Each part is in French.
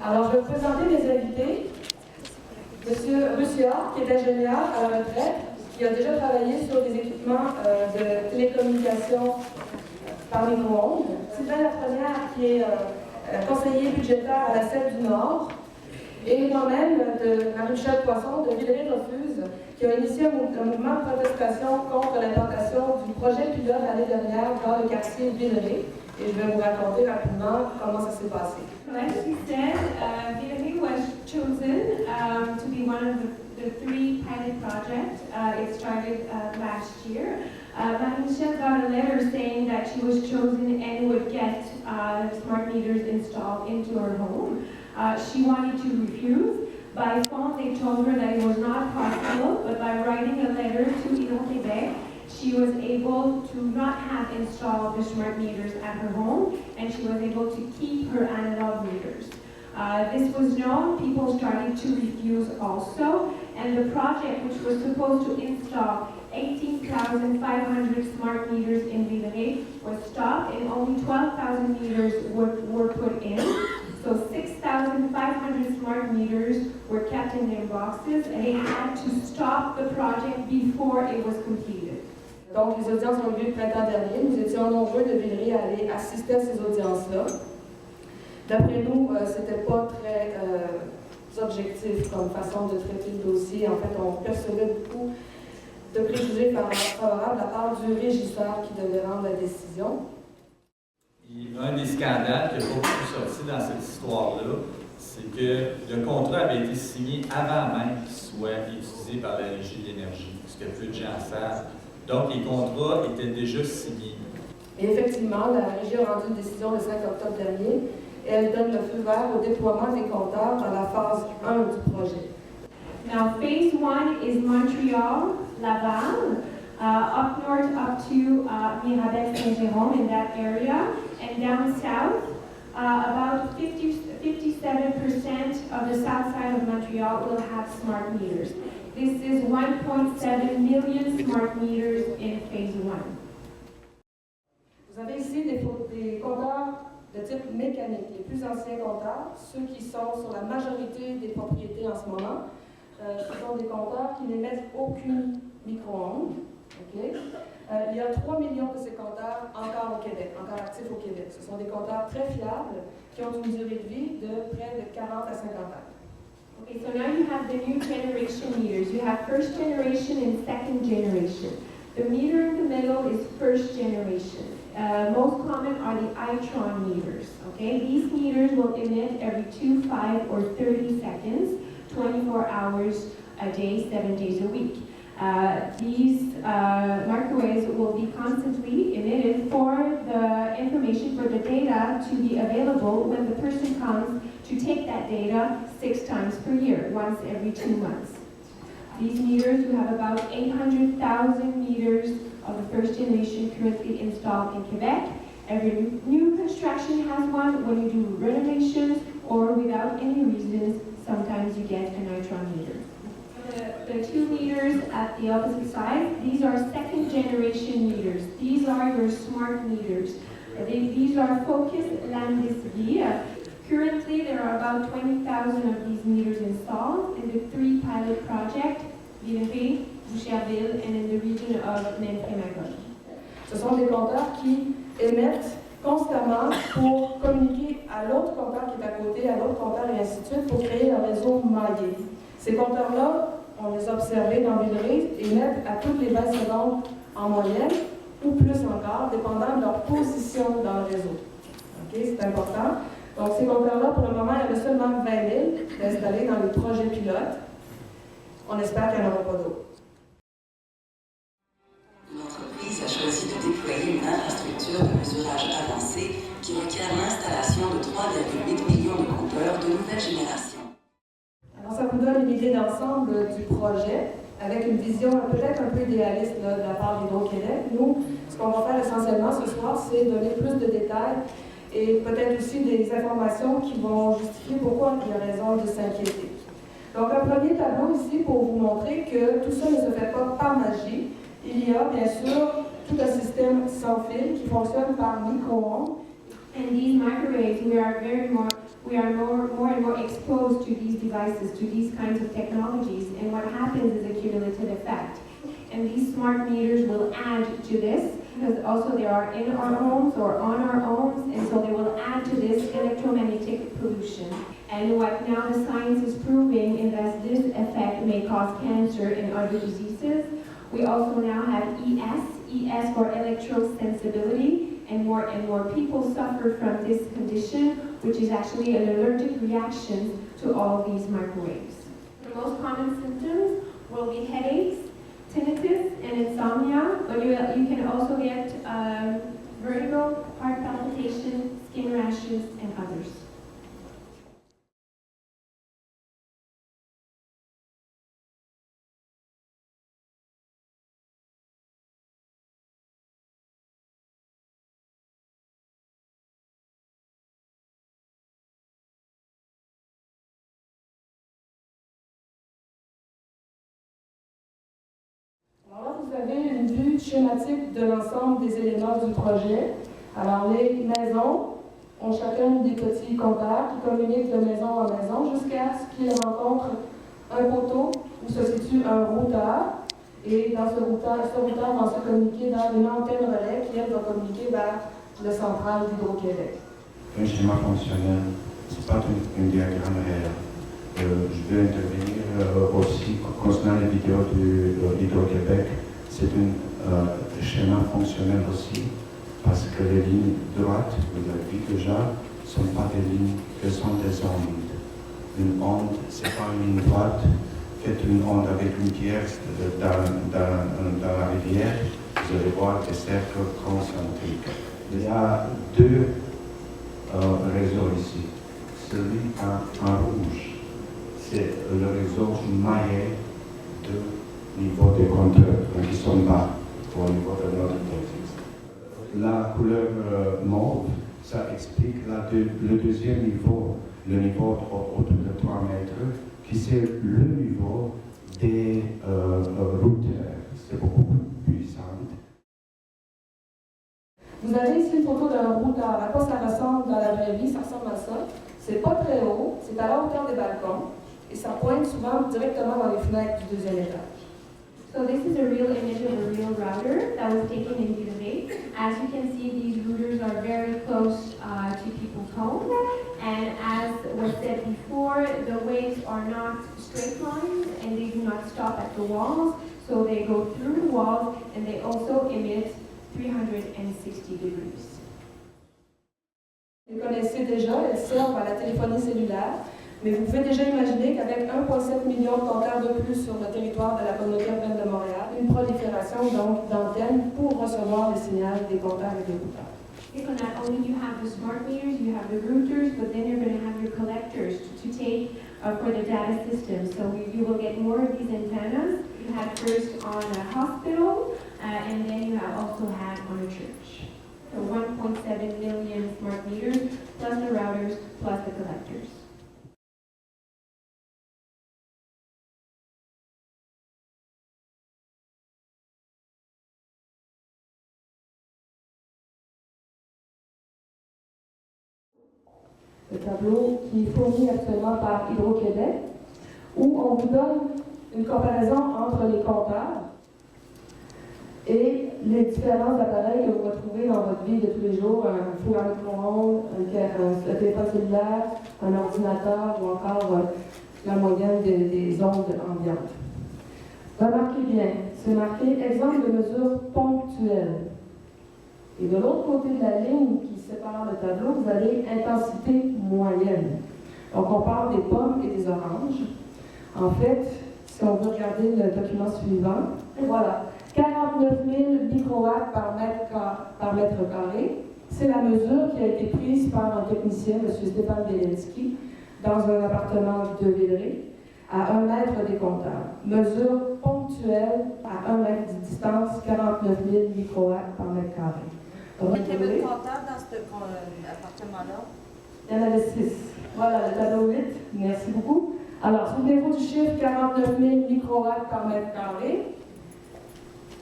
Alors, je vais vous présenter mes invités. Monsieur Russiard, qui est ingénieur à la retraite, qui a déjà travaillé sur des équipements de télécommunication par micro-ondes. Sylvain Lafrenière, qui est conseiller budgétaire à la SEP du Nord. Et moi-même, de Marie-Michel Poisson, de Villeray-Refuse, qui a initié un mouvement de protestation contre l'implantation du projet pilote l'année dernière dans le quartier Villeray. Et je vais vous raconter rapidement comment ça s'est passé. Like she said, Villeray was chosen to be one of the three pilot projects. It started last year. Marie-Michel got a letter saying that she was chosen and would get smart meters installed into her home. She wanted to refuse. By phone, they told her that it was not possible, but by writing a letter to Hydro-Québec, she was able to not have installed the smart meters at her home, and she was able to keep her analog meters. This was known, people started to refuse also, and the project, which was supposed to install 18,500 smart meters in Villeray, was stopped, and only 12,000 meters were put in. So 6,500 smart meters were kept in their boxes, and they had to stop the project before it was completed. Donc, les audiences ont eu lieu le printemps dernier. Nous étions nombreux de Villeray à aller assister à ces audiences-là. D'après nous, c'était pas très objectif comme façon de traiter le dossier. En fait, on percevait beaucoup de préjugés favorables de la part du régisseur qui devait rendre la décision. Un des scandales qui a beaucoup sorti dans cette histoire-là, c'est que le contrat avait été signé avant même qu'il soit utilisé par la Régie de l'énergie, ce que peu de gens savent. Donc, les contrats étaient déjà signés. Et effectivement, la Régie a rendu une décision le 5 octobre dernier et elle donne le feu vert au déploiement des compteurs dans la phase 1 du projet. Now, phase 1 is Montreal, Laval, up north up to Mirabel Saint-Jérôme in that area, and down south, about 57% of the south side of Montreal will have smart meters. This is 1.7 million smart meters in phase 1. Vous avez ici des compteurs de type mécanique, les plus anciens compteurs, ceux qui sont sur la majorité des propriétés en ce moment. Ce sont des compteurs qui n'émettent aucune micro-ondes. Okay? Il y a 3 millions de ces compteurs encore au Québec, encore actifs au Québec. Ce sont des compteurs très fiables qui ont une durée de vie de près de 40 à 50 ans. Okay, so now you have the new generation meters. You have first generation and second generation. The meter in the middle is first generation. Most common are the Itron meters. Okay, these meters will emit every 2, 5, or 30 seconds, 24 hours a day, 7 days a week. These microwaves will be constantly emitted for the information, for the data to be available when the person comes to take that data 6 times per year, once every 2 months. These meters, we have about 800,000 meters of the first generation currently installed in Quebec. Every new construction has one. When you do renovations or without any reasons, sometimes you get an Itron meter. The 2 meters at the opposite side, these are second generation meters. These are your smart meters. These are Focus Landis-V. Currently, there are about 20,000 of these meters installed in the 3 pilot projects, Villeray, Boucherville, and in the region of Nantes-Magog. Ce sont des compteurs qui émettent constamment pour communiquer à l'autre compteur qui est à côté, à l'autre compteur et ainsi de suite pour créer un réseau maillé. Ces compteurs-là, on les a observés dans Villeray, émettent à toutes les 20 secondes en moyenne, ou plus encore, dépendant de leur position dans le réseau. Okay, c'est important. Donc, ces compteurs-là, pour le moment, il y en a seulement 20 000 installés dans les projets pilotes. On espère qu'il n'y en aura pas d'autres. L'entreprise a choisi de déployer une infrastructure de mesurage avancée qui requiert l'installation de 3,8 millions de compteurs de nouvelle génération. Alors, ça vous donne une idée d'ensemble du projet, avec une vision peut-être un peu idéaliste là, de la part d'Hydro-Québec. Nous, ce qu'on va faire essentiellement ce soir, c'est donner plus de détails et peut-être aussi des informations qui vont justifier pourquoi il y a raison de s'inquiéter. Donc, un premier tableau ici pour vous montrer que tout ça ne se fait pas par magie. Il y a bien sûr tout un système sans fil qui fonctionne par micro-ondes. And these microwaves, we are very we are more and more exposed to these devices, to these kinds of technologies, and what happens is a cumulative effect. And these smart meters will add to this, because also they are in our homes or on our homes, and so they will add to this electromagnetic pollution. And what now the science is proving is that this effect may cause cancer and other diseases. We also now have ES for electrosensibility, and more people suffer from this condition, which is actually an allergic reaction to all these microwaves. The most common symptoms will be headaches, tinnitus, and insomnia, but you can also get vertigo, heart palpitation, skin rashes, and others. Alors là, vous avez une vue schématique de l'ensemble des éléments du projet. Alors, les maisons ont chacun des petits compteurs qui communiquent de maison en maison jusqu'à ce qu'ils rencontrent un poteau où se situe un routeur. Et dans ce routeur va se communiquer dans une antenne relais qui, elle, va communiquer vers le central d'Hydro-Québec. Un schéma fonctionnel, ce n'est pas un diagramme réel. Je veux intervenir aussi concernant les vidéos d'Hydro-Québec. C'est un schéma fonctionnel aussi, parce que les lignes droites, vous avez vu déjà, ne sont pas des lignes, elles sont des ondes. Une onde, ce n'est pas une ligne droite. Faites une onde avec une pierre dans la rivière, vous allez voir des cercles concentriques. Il y a deux réseaux ici. Celui en rouge, c'est le réseau maillé de niveau des compteurs, qui sont bas au niveau de notre texte. La couleur mauve, ça explique le deuxième niveau, le niveau autour de 3 mètres, qui c'est le niveau des routeurs. C'est beaucoup plus puissant. Vous avez ici une photo d'un routeur. À quoi ça ressemble dans la vraie vie? Ça ressemble à ça. C'est pas très haut, c'est à la hauteur des balcons, et ça pointe souvent directement dans les fenêtres du deuxième étage. So this is a real image of a real router that was taken in Villeray. As you can see, these routers are very close to people's homes. And as was said before, the waves are not straight lines and they do not stop at the walls. So they go through the walls and they also emit 360 degrees. Vous les connaissez déjà, elles servent à la téléphonie cellulaire. Mais vous pouvez déjà imaginer qu'avec 1,7 million de compteurs de plus sur le territoire de la communauté urbaine de Montréal, une prolifération donc d'antennes pour recevoir les signaux des compteurs et des routeurs. So not only you have the smart meters, you have the routers, but then you're going to have your collectors to take for the data system. So you will get more of these antennas. You had first on a hospital, and then you have also had on a church. So 1.7 million smart meters, plus the routers, plus the collectors. Le tableau qui est fourni actuellement par Hydro-Québec, où on vous donne une comparaison entre les compteurs et les différents appareils que vous retrouvez dans votre vie de tous les jours, un four à micro-ondes, un téléphone cellulaire, un ordinateur ou encore la moyenne des ondes ambiantes. Remarquez bien, c'est marqué exemple de mesures ponctuelles. Et de l'autre côté de la ligne qui sépare le tableau, vous avez intensité moyenne. Donc, on parle des pommes et des oranges. En fait, si on veut regarder le document suivant, voilà, 49 000 microwatts par mètre carré. C'est la mesure qui a été prise par un technicien, M. Stéphane Bielinski, dans un appartement de Villeray, à 1 mètre des compteurs. Mesure ponctuelle à 1 mètre de distance, 49 000 microwatts par mètre carré. Combien de compteurs dans cet appartement-là? Il y en avait 6. Voilà, le tableau 8. Merci beaucoup. Alors, souvenez-vous du chiffre 49 000 microwatts par mètre carré.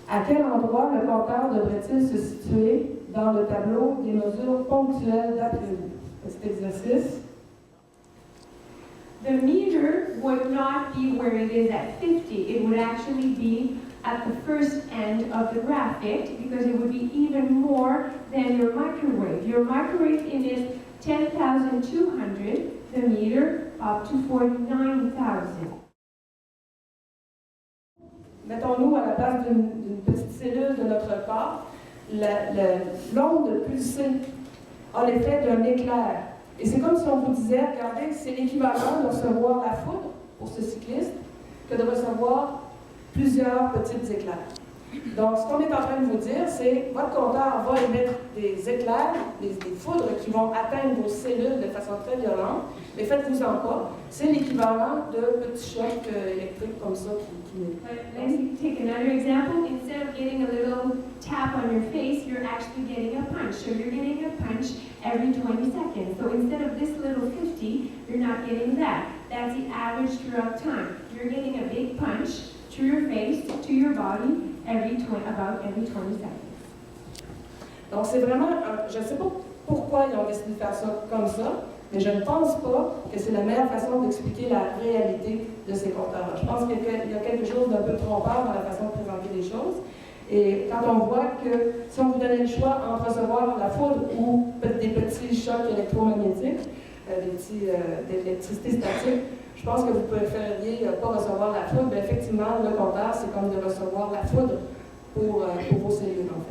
À quel endroit le compteur devrait-il se situer dans le tableau des mesures ponctuelles d'après vous? Cet exercice. the meter would not be where it is at 50. It would actually be at the first end of the graphic because it would be even more than your microwave. Your microwave is 10,200, the meter up to 49,000. Mettons-nous à la place d'une petite cellule de notre corps. L'onde pulsée a l'effet d'un éclair. Et c'est comme si on vous disait, regardez, c'est l'équivalent de recevoir la foudre pour ce cycliste que de recevoir plusieurs petites éclairs. Donc, ce qu'on est en train de vous dire, c'est que votre compteur va émettre des éclairs, des foudres qui vont atteindre vos cellules de façon très violente, mais faites-vous-en pas. C'est l'équivalent de petits chocs électriques comme ça qui Let me take another example. Instead of getting a little tap on your face, you're actually getting a punch. So you're getting a punch every 20 seconds. So instead of this little 50, you're not getting that. That's the average throughout time. You're getting a big punch to your face, to your body, about every 20 seconds. Donc c'est vraiment, je ne sais pas pourquoi ils ont décidé de faire ça comme ça, mais je ne pense pas que c'est la meilleure façon d'expliquer la réalité de ces compteurs-là. Je pense qu'il y a quelque chose d'un peu trompeur dans la façon de présenter les choses. Et quand on voit que si on vous donnait le choix entre recevoir la foudre ou des petits chocs électromagnétiques, d'électricité statique, je pense que vous préfériez pas recevoir la foudre, mais effectivement, le compteur, c'est comme de recevoir la foudre pour vos cellules, en fait.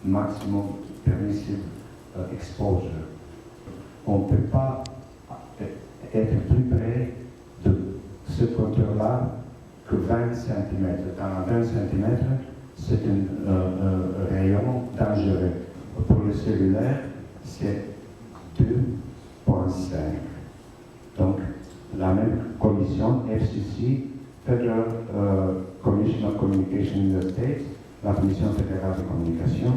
Maximum permissible exposure. On ne peut pas être plus près de ce compteur-là que 20 cm. Dans 20 cm, c'est un rayon dangereux. Pour le cellulaire, c'est 2,5. Donc, la même commission, FCC, Federal Commission of Communication in the States, la Commission fédérale de communication,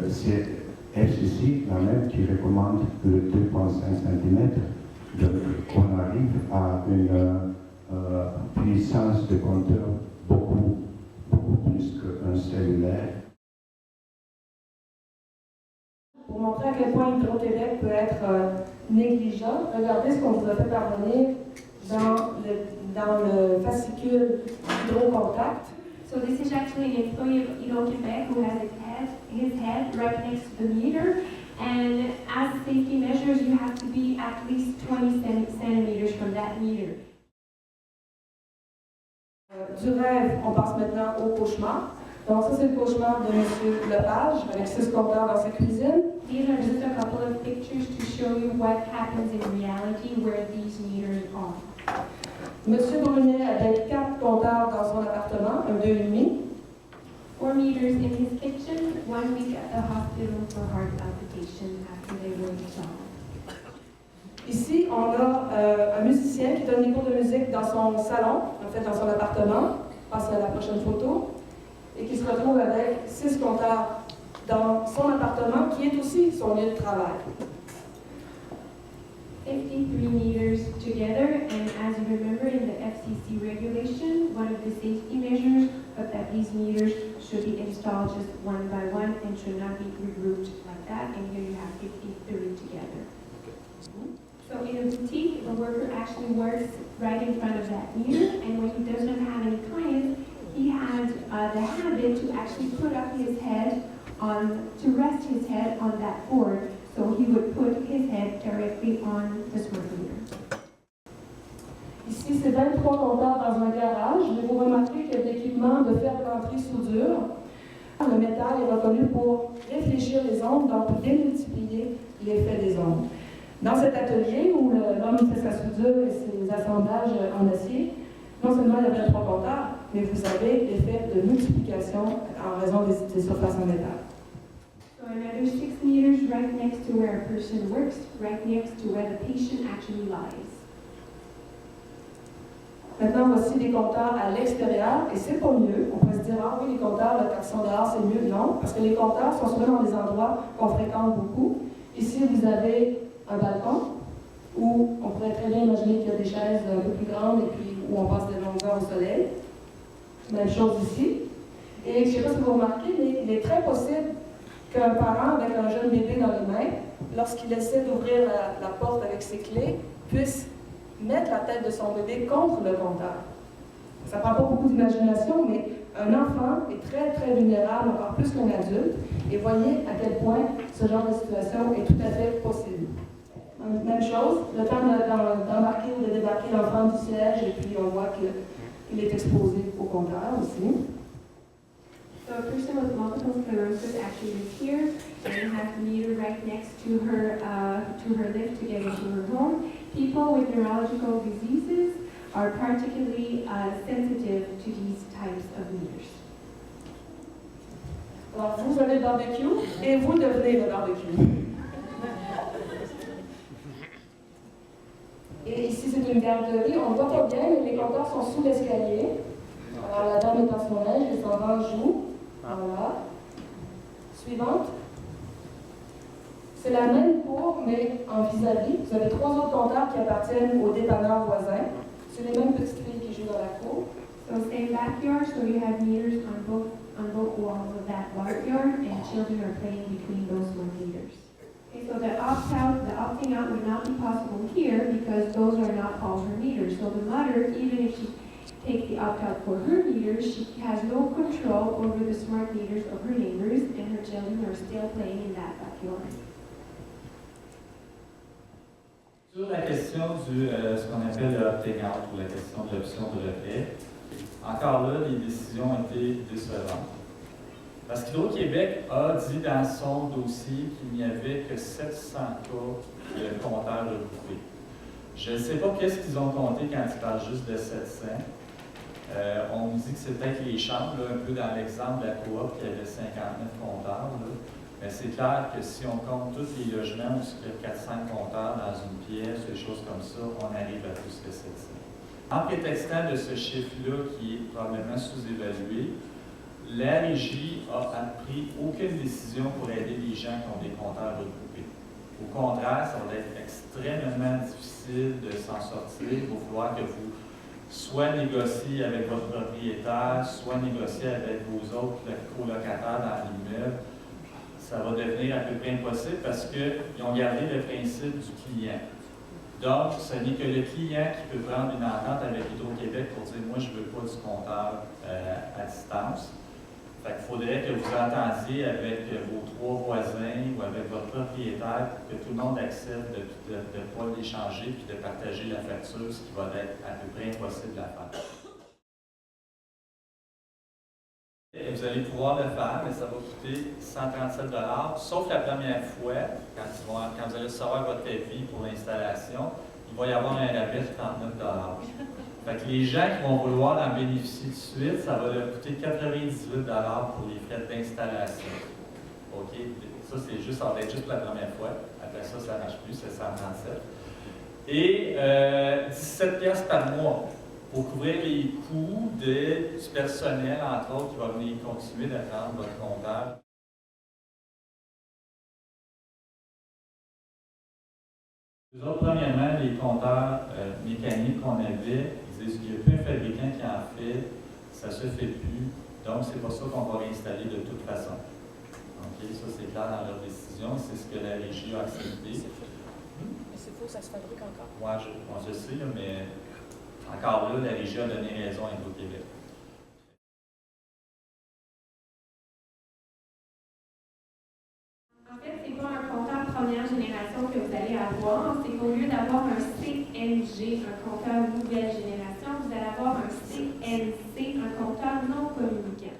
c'est FCC, la même qui recommande le 2,5 cm. Donc, on arrive à une puissance de compteur beaucoup plus qu'un cellulaire. Pour montrer à quel point Hydro-Québec peut être négligent, regardez ce qu'on vous a fait parvenir dans le fascicule Hydro-Contact. So this is actually an employee of Hydro-Québec who has his head right next to the meter. And as safety measures, you have to be at least 20 centimeters from that meter. Du rêve, on passe maintenant au cauchemar. Donc ça, c'est le cauchemar de M. Lepage avec 6 compteurs dans sa cuisine. These are just a couple of pictures to show you what happens in reality where these meters are. M. Brunet avait 4 compteurs dans son appartement, un 2,5. 4 meters in his kitchen, 1 week at the hospital for heart palpitation after they were installed. Ici, on a un musicien qui donne des cours de musique dans son salon, en fait dans son appartement, passe à la prochaine photo, et qui se retrouve avec 6 compteurs dans son appartement, qui est aussi son lieu de travail. 53 meters together, and as you remember in the FCC regulation, one of the safety measures but that these meters should be installed just one by one and should not be regrouped like that, and here you have 53 together. So in a boutique, the worker actually works right in front of that meter, and when he does not have any clients, he has the habit to actually put up his head to rest his head on that board. So he would put his head directly on the smart meter. Ici, c'est 23 compteurs dans un garage, mais vous remarquez qu'il y a de l'équipement de ferblanterie soudure. Le métal est reconnu pour réfléchir les ondes, donc pour démultiplier l'effet des ondes. Dans cet atelier où l'homme fait sa soudure et ses assemblages en acier, non seulement il y a 23 compteurs, mais vous avez l'effet de multiplication en raison des surfaces en métal. So another 6 meters right next to where a person works, right next to where the patient actually lies. Maintenant, voici des compteurs à l'extérieur, et c'est pas mieux. On peut se dire, ah oui, les compteurs, quand ils sont dehors, c'est mieux. Non, parce que les compteurs sont souvent dans des endroits qu'on fréquente beaucoup. Ici, vous avez un balcon où on pourrait très bien imaginer qu'il y a des chaises un peu plus grandes et puis où on passe de longues heures au soleil. Même chose ici. Et je ne sais pas si vous remarquez, mais il est très possible qu'un parent avec un jeune bébé dans les mains, lorsqu'il essaie d'ouvrir la porte avec ses clés, puisse mettre la tête de son bébé contre le compteur. Ça ne prend pas beaucoup d'imagination, mais un enfant est très, très vulnérable, encore plus qu'un adulte. Et voyez à quel point ce genre de situation est tout à fait possible. Même chose, le temps d'embarquer ou de débarquer l'enfant du siège, et puis on voit qu'il est exposé au compteur aussi. So a person with multiple sclerosis actually lives here and has the meter right next to her lift to get into her home. People with neurological diseases are particularly sensitive to these types of meters. Alors, vous avez le barbecue et vous devenez le barbecue. Et ici, c'est une garderie. On ne voit pas bien, mais les compteurs sont sous l'escalier. Alors, la dame est dans son linge, descendant joue. Voilà. Suivante. C'est la même cour, mais en vis-à-vis. Vous avez 3 autres compteurs qui appartiennent aux dépanneurs voisins. C'est les mêmes petites filles qui jouent dans la cour. So same backyard, so you have meters on both walls of that backyard, and children are playing between those 1 meters. Okay, so the opting out would not be possible here because those are not all her meters. So the mother, even if she takes the opt-out for her meters, she has no control over the smart meters of her neighbors, and her children are still playing in that backyard. Sur la question du ce qu'on appelle le opting-out ou la question de l'option de retrait, encore là, les décisions ont été décevantes. Parce qu'Hydro-Québec a dit dans son dossier qu'il n'y avait que 700 cas de compteurs regroupés. Je ne sais pas qu'est-ce qu'ils ont compté quand ils parlent juste de 700. On me dit que c'est peut-être les chambres, là, un peu dans l'exemple de la coop, qui avait 59 compteurs. Là. Mais c'est clair que si on compte tous les logements où il y a 400 compteurs dans une pièce, des choses comme ça, on arrive à plus que 700. En prétextant de ce chiffre-là qui est probablement sous-évalué, la régie a pris aucune décision pour aider les gens qui ont des compteurs regroupés. Au contraire, ça va être extrêmement difficile de s'en sortir. Il va falloir que vous soit négociez avec votre propriétaire, soit négociez avec vos autres colocataires dans l'immeuble. Ça va devenir à peu près impossible parce qu'ils ont gardé le principe du client. Donc, ce n'est que le client qui peut prendre une entente avec Hydro-Québec pour dire « moi, je ne veux pas du compteur à distance ». Fait qu'il faudrait que vous entendiez avec vos 3 voisins ou avec votre propriétaire pour que tout le monde accepte de ne pas l'échanger puis de partager la facture, ce qui va être à peu près impossible à faire. Et vous allez pouvoir le faire, mais ça va coûter 137 $, sauf la première fois, quand vous allez recevoir votre avis pour l'installation, il va y avoir un rabais de 39 $. Fait que les gens qui vont vouloir en bénéficier tout de suite, ça va leur coûter 98 $ pour les frais d'installation. OK? Ça, ça va être juste la première fois. Après ça, ça ne marche plus, c'est 137. Et 17 $ par mois pour couvrir les coûts du personnel, entre autres, qui va venir continuer d'attendre votre comptable. Premièrement, les compteurs mécaniques qu'on avait, ils disent qu'il n'y a plus un fabricant qui en fait, ça ne se fait plus, donc c'est pas ça qu'on va réinstaller de toute façon. Okay, ça c'est clair dans leur décision, c'est ce que la régie a accepté. Mais c'est faux, ça se fabrique encore. Moi, je sais, là, mais encore là, la régie a donné raison à Hydro-Québec. En fait, ce n'est pas un compteur première génération que vous allez avoir, c'est qu'au lieu d'avoir un CNG, un compteur nouvelle génération, vous allez avoir un CNC, un compteur non communicant.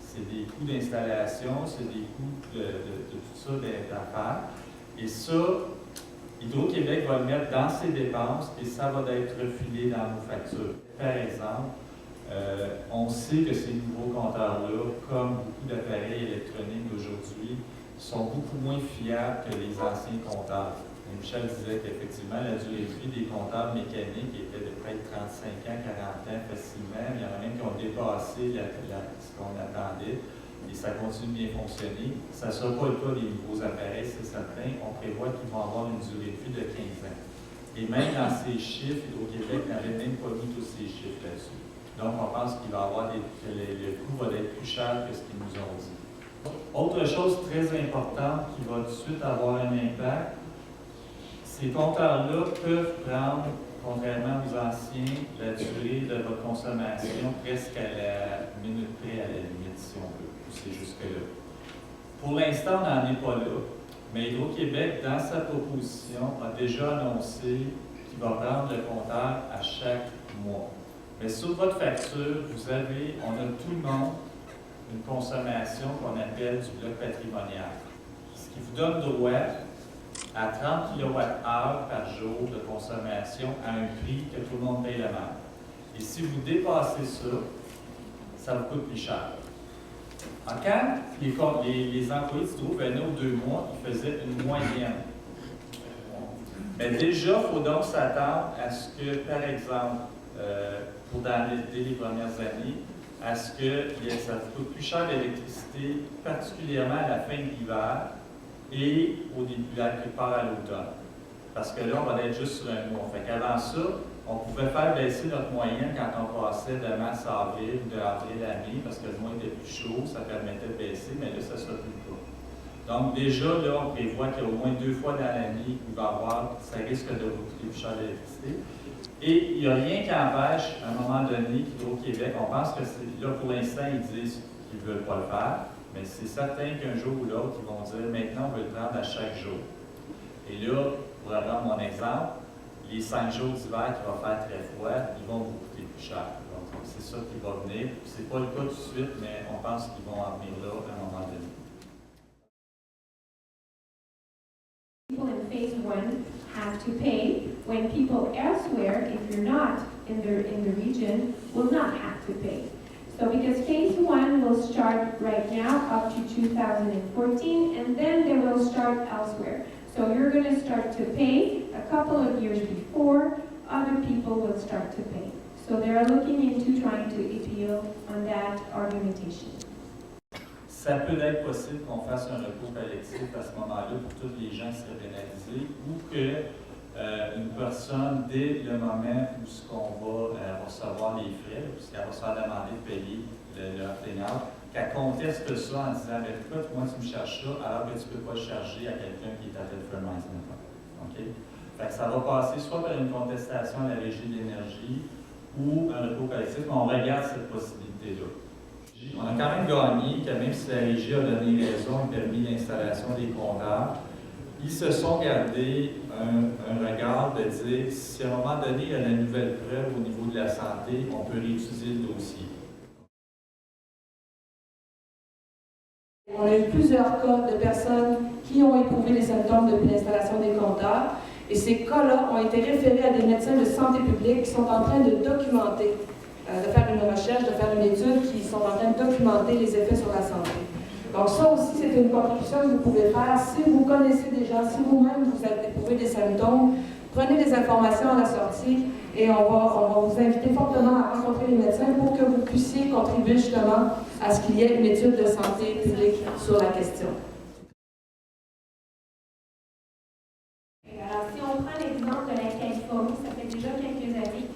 C'est des coûts d'installation, c'est des coûts de tout ça d'affaires. Et ça, Hydro-Québec va le mettre dans ses dépenses et ça va être refilé dans nos factures. Par exemple, on sait que ces nouveaux compteurs-là, comme beaucoup d'appareils électroniques d'aujourd'hui, sont beaucoup moins fiables que les anciens compteurs. Et Michel disait qu'effectivement, la durée de vie des compteurs mécaniques était de près de 35 ans, 40 ans facilement. Il y en a même qui ont dépassé ce qu'on attendait. et ça continue de bien fonctionner. Ça ne sera pas le cas des nouveaux appareils, c'est certain. On prévoit qu'ils vont avoir une durée de vie de 15 ans. Et même dans ces chiffres, Hydro-Québec n'avait même pas mis tous ces chiffres là-dessus. Donc, on pense qu'il va avoir que le coût va être plus cher que ce qu'ils nous ont dit. Autre chose très importante qui va tout de suite avoir un impact, ces compteurs-là peuvent prendre, contrairement aux anciens, la durée de votre consommation presque à la minute près, à la limite, si on veut pousser jusque-là. Pour l'instant, on n'en est pas là, mais Hydro-Québec, dans sa proposition, a déjà annoncé qu'il va prendre le compteur à chaque mois. Mais sur votre facture, on a tout le monde une consommation qu'on appelle du bloc patrimonial, ce qui vous donne droit à 30 kWh par jour de consommation à un prix que tout le monde paye le même. Et si vous dépassez ça, ça vous coûte plus cher. Quand les employés d'Hydro venaient aux 2 mois, ils faisaient une moyenne. Mais déjà, il faut donc s'attendre à ce que, par exemple, dès les premières années, à ce que ça coûte plus cher l'électricité, particulièrement à la fin de l'hiver et au début, quelque part à l'automne. Parce que là, on va être juste sur un mois. Fait qu'avant ça, on pouvait faire baisser notre moyenne quand on passait de mars à avril ou d'avril à mai, parce que le mois était plus chaud, ça permettait de baisser, mais là, ça ne sera plus le cas. Donc déjà, là, on prévoit qu'il y a au moins 2 fois dans l'année où il va y avoir, ça risque de vous coûter plus cher l'électricité. Et il n'y a rien qui empêche, à un moment donné, qu'Hydro-Québec, on pense que là, pour l'instant, ils disent qu'ils ne veulent pas le faire, mais c'est certain qu'un jour ou l'autre, ils vont dire, maintenant, on veut le prendre à chaque jour. Et là, pour prendre mon exemple, les 5 jours d'hiver qui vont faire très froid, ils vont vous coûter plus cher. Donc, c'est ça qui va venir. Ce n'est pas le cas tout de suite, mais on pense qu'ils vont en venir là à un moment donné. People in phase 1 have to pay when people elsewhere, if you're not in the region, will not have to pay. So because phase 1 will start right now up to 2014, and then they will start elsewhere. So you're going to start to pay a couple of years before other people will start to pay. So they're looking into trying to appeal on that argumentation. Ça peut être possible qu'on fasse un recours collectif à ce moment-là pour tous les gens qui seraient pénalisés ou qu'une personne, dès le moment où on va recevoir les frais, puisqu'elle va se faire demander de payer leur plaignant, qu'elle conteste ça en disant « Écoute, moi tu me cherches ça alors que tu ne peux pas le charger à quelqu'un qui est à Telford Mines. » Okay? Fait que ça va passer soit par une contestation à la Régie de l'énergie ou un recours collectif, mais on regarde cette possibilité-là. On a quand même gagné que même si la Régie a donné raison et permis l'installation des compteurs, ils se sont gardés un regard de dire si à un moment donné il y a la nouvelle preuve au niveau de la santé, on peut réutiliser le dossier. On a eu plusieurs cas de personnes qui ont éprouvé les symptômes depuis l'installation des compteurs et ces cas-là ont été référés à des médecins de santé publique qui sont en train de documenter, de faire une recherche, de faire une étude qui sont en train de documenter les effets sur la santé. Donc ça aussi, c'est une contribution que vous pouvez faire. Si vous connaissez des gens, si vous-même vous avez éprouvé des symptômes, prenez des informations à la sortie et on va vous inviter fortement à rencontrer les médecins pour que vous puissiez contribuer justement à ce qu'il y ait une étude de santé publique sur la question. Alors, si on prend l'exemple de la Californie, ça fait déjà quelques années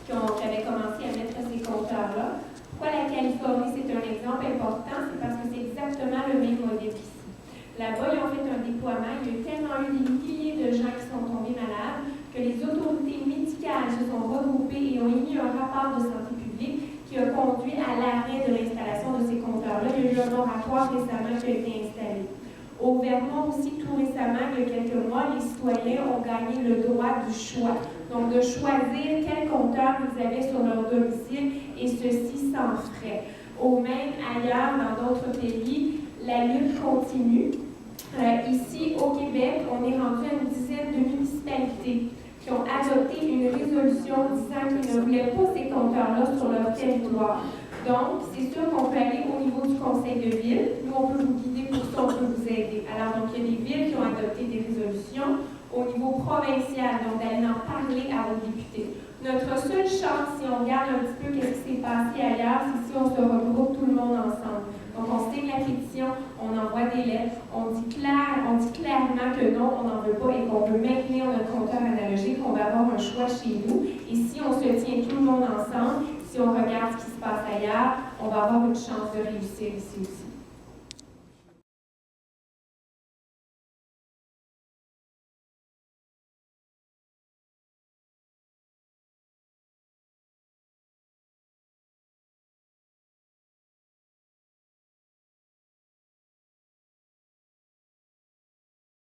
qui avaient commencé à mettre ces compteurs-là. Pourquoi la Californie, c'est un exemple important? C'est parce que c'est exactement le même modèle qu'ici. Là-bas, ils ont fait un déploiement. Il y a eu tellement eu des milliers de gens qui sont tombés malades que les autorités médicales se sont regroupées et ont émis un rapport de santé publique qui a conduit à l'arrêt de l'installation de ces compteurs-là. Il y a eu un moratoire récemment qui a été installé. Au Vermont aussi, tout récemment, il y a quelques mois, les citoyens ont gagné le droit du choix. Donc, de choisir quel compteur ils avaient sur leur domicile, et ceci sans frais. Au même ailleurs, dans d'autres pays, la lutte continue. Ici, au Québec, on est rendu à une dizaine de municipalités qui ont adopté une résolution disant qu'ils ne voulaient pas ces compteurs-là sur leur territoire. Donc, c'est sûr qu'on peut aller au niveau du conseil de ville. Nous, on peut vous guider pour ça, on peut vous aider. Alors, donc, il y a des villes qui ont adopté des résolutions au niveau provincial, donc d'aller en parler à vos députés. Notre seule chance, si on regarde un petit peu ce qui s'est passé ailleurs, c'est si on se regroupe tout le monde ensemble. Donc, on signe la pétition, on envoie des lettres, on dit clairement que non, on n'en veut pas et qu'on veut maintenir notre compteur analogique, qu'on va avoir un choix chez nous. Et si on se tient tout le monde ensemble, si on regarde ce qui se passe ailleurs, on va avoir une chance de réussir ici aussi.